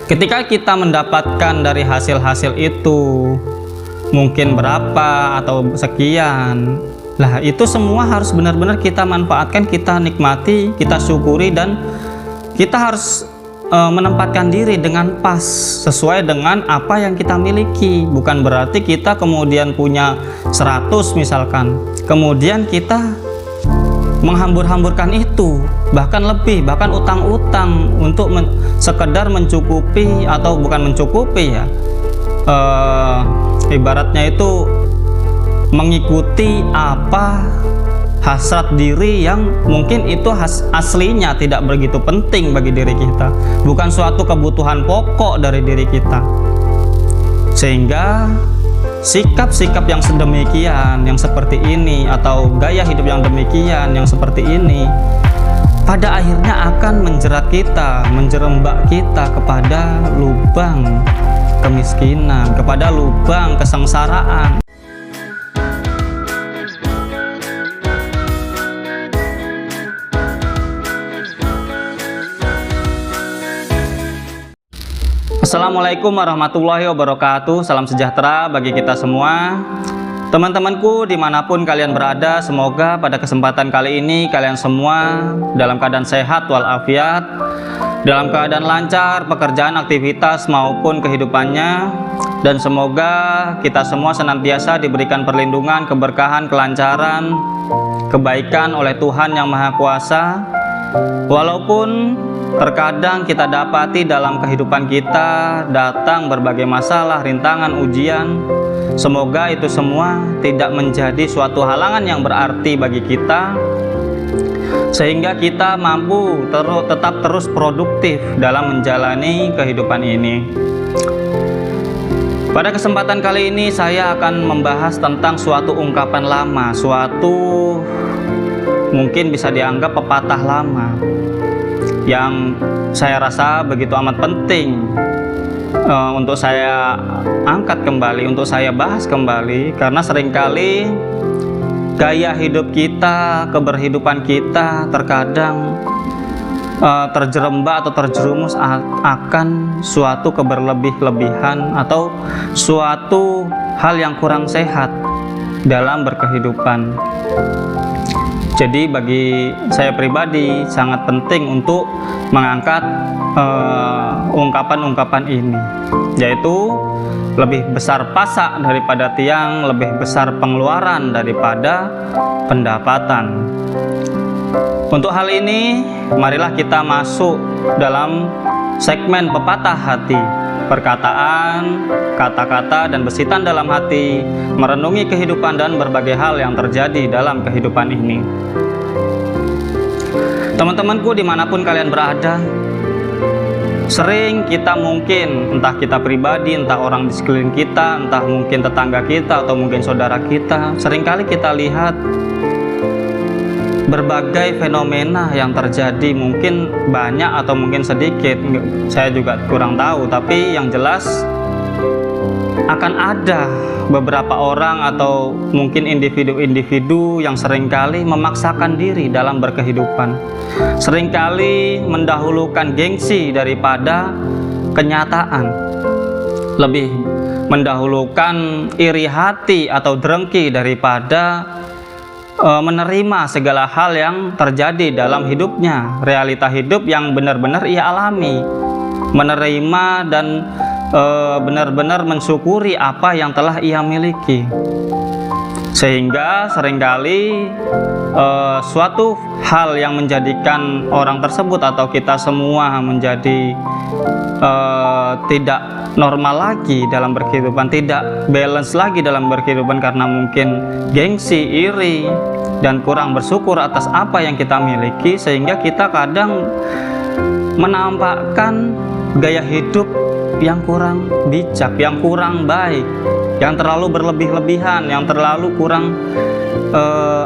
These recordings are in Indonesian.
Ketika kita mendapatkan dari hasil-hasil itu mungkin berapa atau sekian, lah itu semua harus benar-benar kita manfaatkan, kita nikmati, kita syukuri, dan kita harus menempatkan diri dengan pas sesuai dengan apa yang kita miliki. Bukan berarti kita kemudian punya 100 misalkan, kemudian kita menghambur-hamburkan itu, bahkan lebih, bahkan utang-utang untuk sekedar mencukupi, atau bukan mencukupi ya, ibaratnya itu mengikuti apa hasrat diri yang mungkin itu aslinya tidak begitu penting bagi diri kita, bukan suatu kebutuhan pokok dari diri kita. Sehingga sikap-sikap yang sedemikian, yang seperti ini, atau gaya hidup yang demikian, yang seperti ini, pada akhirnya akan menjerat kita, menjerembak kita kepada lubang kemiskinan, kepada lubang kesengsaraan. Assalamualaikum warahmatullahi wabarakatuh. Salam sejahtera bagi kita semua. Teman-temanku dimanapun kalian berada, semoga pada kesempatan kali ini kalian semua dalam keadaan sehat walafiat, dalam keadaan lancar pekerjaan, aktivitas maupun kehidupannya, dan semoga kita semua senantiasa diberikan perlindungan, keberkahan, kelancaran, kebaikan oleh Tuhan Yang Maha Kuasa. Walaupun terkadang kita dapati dalam kehidupan kita datang berbagai masalah, rintangan, ujian, semoga itu semua tidak menjadi suatu halangan yang berarti bagi kita, sehingga kita mampu tetap terus produktif dalam menjalani kehidupan ini. Pada kesempatan kali ini saya akan membahas tentang suatu ungkapan lama, suatu mungkin bisa dianggap pepatah lama yang saya rasa begitu amat penting untuk saya angkat kembali, untuk saya bahas kembali, karena seringkali gaya hidup kita, keberhidupan kita terkadang terjerembab atau terjerumus akan suatu keberlebih-lebihan atau suatu hal yang kurang sehat dalam berkehidupan. Jadi bagi saya pribadi sangat penting untuk mengangkat ungkapan-ungkapan ini, yaitu lebih besar pasak daripada tiang, lebih besar pengeluaran daripada pendapatan. Untuk hal ini, marilah kita masuk dalam segmen pepatah hati. Perkataan, kata-kata, dan bisitan dalam hati, merenungi kehidupan dan berbagai hal yang terjadi dalam kehidupan ini. Teman-temanku dimanapun kalian berada, sering kita mungkin, entah kita pribadi, entah orang di sekeliling kita, entah mungkin tetangga kita atau mungkin saudara kita, seringkali kita lihat berbagai fenomena yang terjadi, mungkin banyak atau mungkin sedikit, saya juga kurang tahu, tapi yang jelas akan ada beberapa orang atau mungkin individu-individu yang seringkali memaksakan diri dalam berkehidupan, seringkali mendahulukan gengsi daripada kenyataan, lebih mendahulukan iri hati atau drengki daripada menerima segala hal yang terjadi dalam hidupnya, realita hidup yang benar-benar ia alami, menerima dan benar-benar mensyukuri apa yang telah ia miliki. Sehingga seringkali suatu hal yang menjadikan orang tersebut atau kita semua menjadi tidak normal lagi dalam berkehidupan, tidak balance lagi dalam berkehidupan karena mungkin gengsi, iri, dan kurang bersyukur atas apa yang kita miliki, sehingga kita kadang menampakkan gaya hidup yang kurang bijak, yang kurang baik, yang terlalu berlebih-lebihan, yang terlalu kurang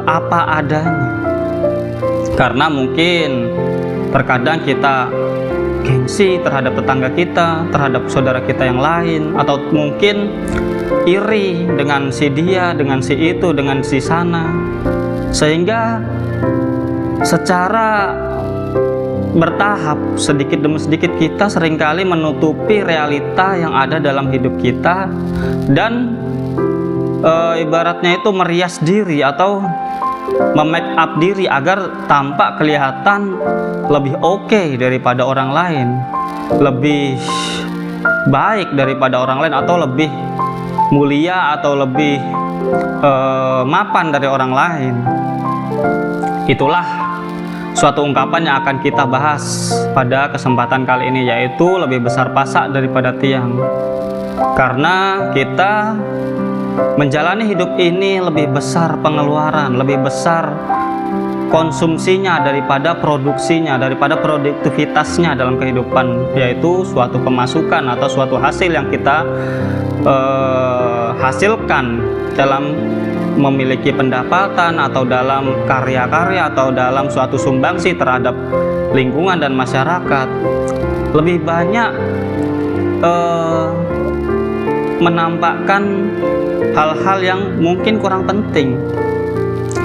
apa adanya. Karena mungkin terkadang kita gengsi terhadap tetangga kita, terhadap saudara kita yang lain, atau mungkin iri dengan si dia, dengan si itu, dengan si sana, sehingga secara bertahap, sedikit demi sedikit kita seringkali menutupi realita yang ada dalam hidup kita dan ibaratnya itu merias diri atau memake up diri agar tampak kelihatan lebih oke daripada orang lain, lebih baik daripada orang lain, atau lebih mulia atau lebih mapan dari orang lain. Itulah suatu ungkapan yang akan kita bahas pada kesempatan kali ini, yaitu lebih besar pasak daripada tiang. Karena kita menjalani hidup ini lebih besar pengeluaran, lebih besar konsumsinya daripada produksinya, daripada produktivitasnya dalam kehidupan, yaitu suatu pemasukan atau suatu hasil yang kita hasilkan dalam memiliki pendapatan atau dalam karya-karya atau dalam suatu sumbangsi terhadap lingkungan dan masyarakat. Lebih banyak menampakkan hal-hal yang mungkin kurang penting,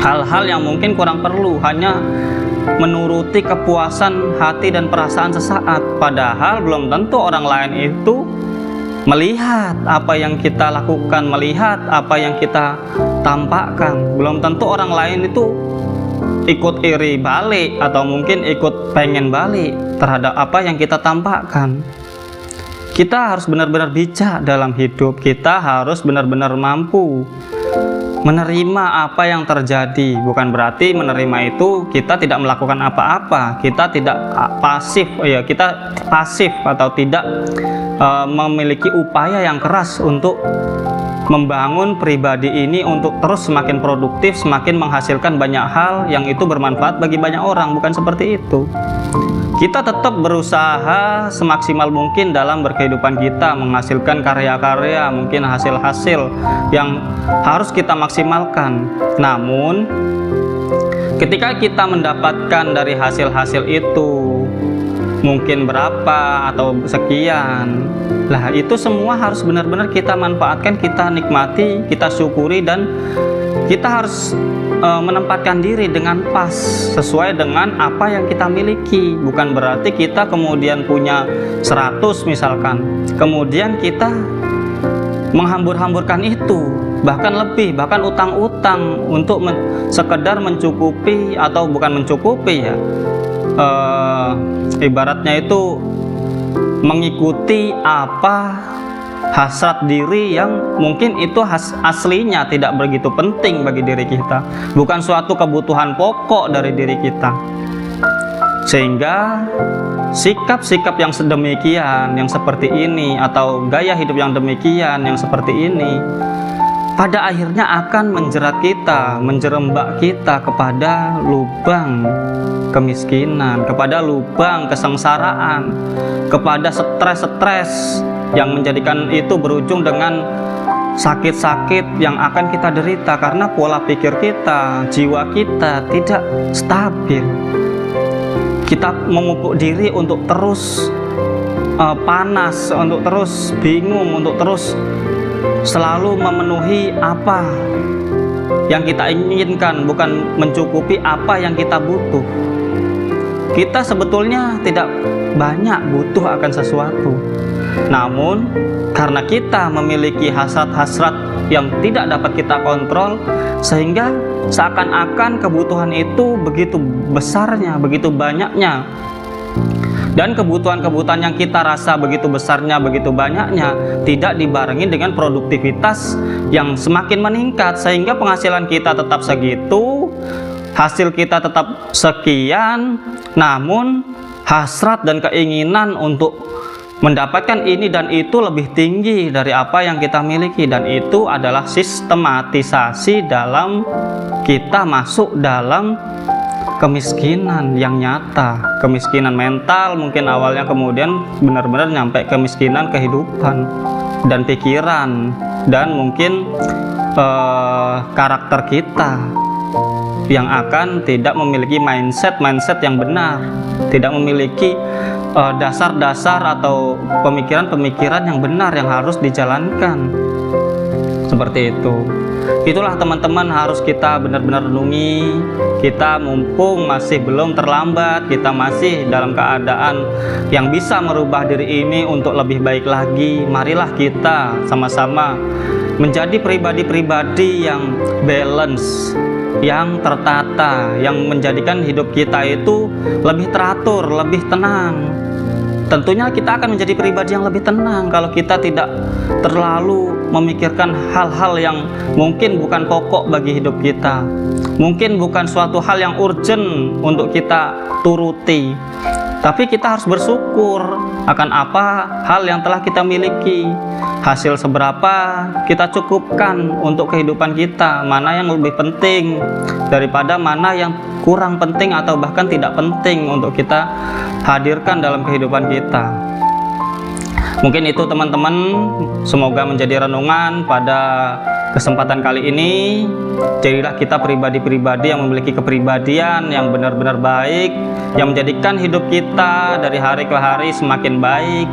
hal-hal yang mungkin kurang perlu, hanya menuruti kepuasan hati dan perasaan sesaat, padahal belum tentu orang lain itu melihat apa yang kita lakukan, melihat apa yang kita tampakkan. Belum tentu orang lain itu ikut iri balik atau mungkin ikut pengen balik terhadap apa yang kita tampakkan. Kita harus benar-benar bijak dalam hidup. Kita harus benar-benar mampu menerima apa yang terjadi. Bukan berarti menerima itu kita tidak melakukan apa-apa, kita tidak pasif, ya kita pasif atau tidak memiliki upaya yang keras untuk membangun pribadi ini untuk terus semakin produktif, semakin menghasilkan banyak hal yang itu bermanfaat bagi banyak orang. Bukan seperti itu. Kita tetap berusaha semaksimal mungkin dalam berkehidupan kita, menghasilkan karya-karya, mungkin hasil-hasil yang harus kita maksimalkan. Namun ketika kita mendapatkan dari hasil-hasil itu mungkin berapa atau sekian, lah itu semua harus benar-benar kita manfaatkan, kita nikmati, kita syukuri, dan kita harus menempatkan diri dengan pas sesuai dengan apa yang kita miliki. Bukan berarti kita kemudian punya 100 misalkan, kemudian kita menghambur-hamburkan itu, bahkan lebih, bahkan utang-utang untuk sekedar mencukupi, atau bukan mencukupi ya, ibaratnya itu mengikuti apa hasrat diri yang mungkin itu aslinya tidak begitu penting bagi diri kita, bukan suatu kebutuhan pokok dari diri kita. Sehingga sikap-sikap yang sedemikian, yang seperti ini, atau gaya hidup yang demikian, yang seperti ini, pada akhirnya akan menjerat kita, menjerembak kita kepada lubang kemiskinan, kepada lubang kesengsaraan, kepada stres-stres yang menjadikan itu berujung dengan sakit-sakit yang akan kita derita karena pola pikir kita, jiwa kita tidak stabil. Kita memupuk diri untuk terus panas, untuk terus bingung, untuk terus selalu memenuhi apa yang kita inginkan, bukan mencukupi apa yang kita butuh. Kita sebetulnya tidak banyak butuh akan sesuatu, namun karena kita memiliki hasrat-hasrat yang tidak dapat kita kontrol, sehingga seakan-akan kebutuhan itu begitu besarnya, begitu banyaknya. Dan kebutuhan-kebutuhan yang kita rasa begitu besarnya, begitu banyaknya, tidak dibarengi dengan produktivitas yang semakin meningkat, sehingga penghasilan kita tetap segitu, hasil kita tetap sekian, namun hasrat dan keinginan untuk mendapatkan ini dan itu lebih tinggi dari apa yang kita miliki. Dan itu adalah sistematisasi dalam kita masuk dalam kemiskinan yang nyata, kemiskinan mental mungkin awalnya, kemudian benar-benar nyampe kemiskinan kehidupan dan pikiran, dan mungkin karakter kita yang akan tidak memiliki mindset yang benar, tidak memiliki dasar-dasar atau pemikiran-pemikiran yang benar yang harus dijalankan. Seperti itu. Itulah teman-teman harus kita benar-benar renungi. Kita mumpung masih belum terlambat, kita masih dalam keadaan yang bisa merubah diri ini untuk lebih baik lagi. Marilah kita sama-sama menjadi pribadi-pribadi yang balance, yang tertata, yang menjadikan hidup kita itu lebih teratur, lebih tenang. Tentunya kita akan menjadi pribadi yang lebih tenang kalau kita tidak terlalu memikirkan hal-hal yang mungkin bukan pokok bagi hidup kita, mungkin bukan suatu hal yang urgent untuk kita turuti. Tapi kita harus bersyukur akan apa hal yang telah kita miliki. Hasil seberapa kita cukupkan untuk kehidupan kita, mana yang lebih penting daripada mana yang kurang penting atau bahkan tidak penting untuk kita hadirkan dalam kehidupan kita. Mungkin itu teman-teman, semoga menjadi renungan pada kesempatan kali ini. Jadilah kita pribadi-pribadi yang memiliki kepribadian yang benar-benar baik, yang menjadikan hidup kita dari hari ke hari semakin baik,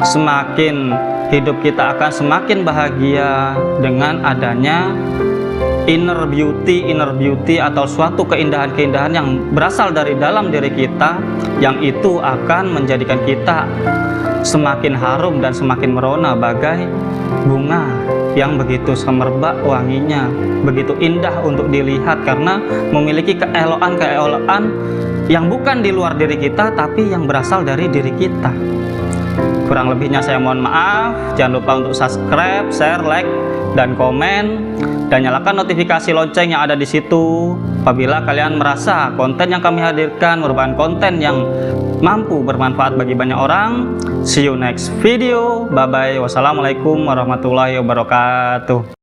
semakin hidup kita akan semakin bahagia dengan adanya inner beauty atau suatu keindahan-keindahan yang berasal dari dalam diri kita, yang itu akan menjadikan kita semakin harum dan semakin merona bagai bunga yang begitu semerbak wanginya, begitu indah untuk dilihat karena memiliki keelokan-keelokan yang bukan di luar diri kita tapi yang berasal dari diri kita. Kurang lebihnya saya mohon maaf. Jangan lupa untuk subscribe, share, like, dan komen, dan nyalakan notifikasi lonceng yang ada di situ apabila kalian merasa konten yang kami hadirkan merupakan konten yang mampu bermanfaat bagi banyak orang. See you next video. Bye bye. Wassalamualaikum warahmatullahi wabarakatuh.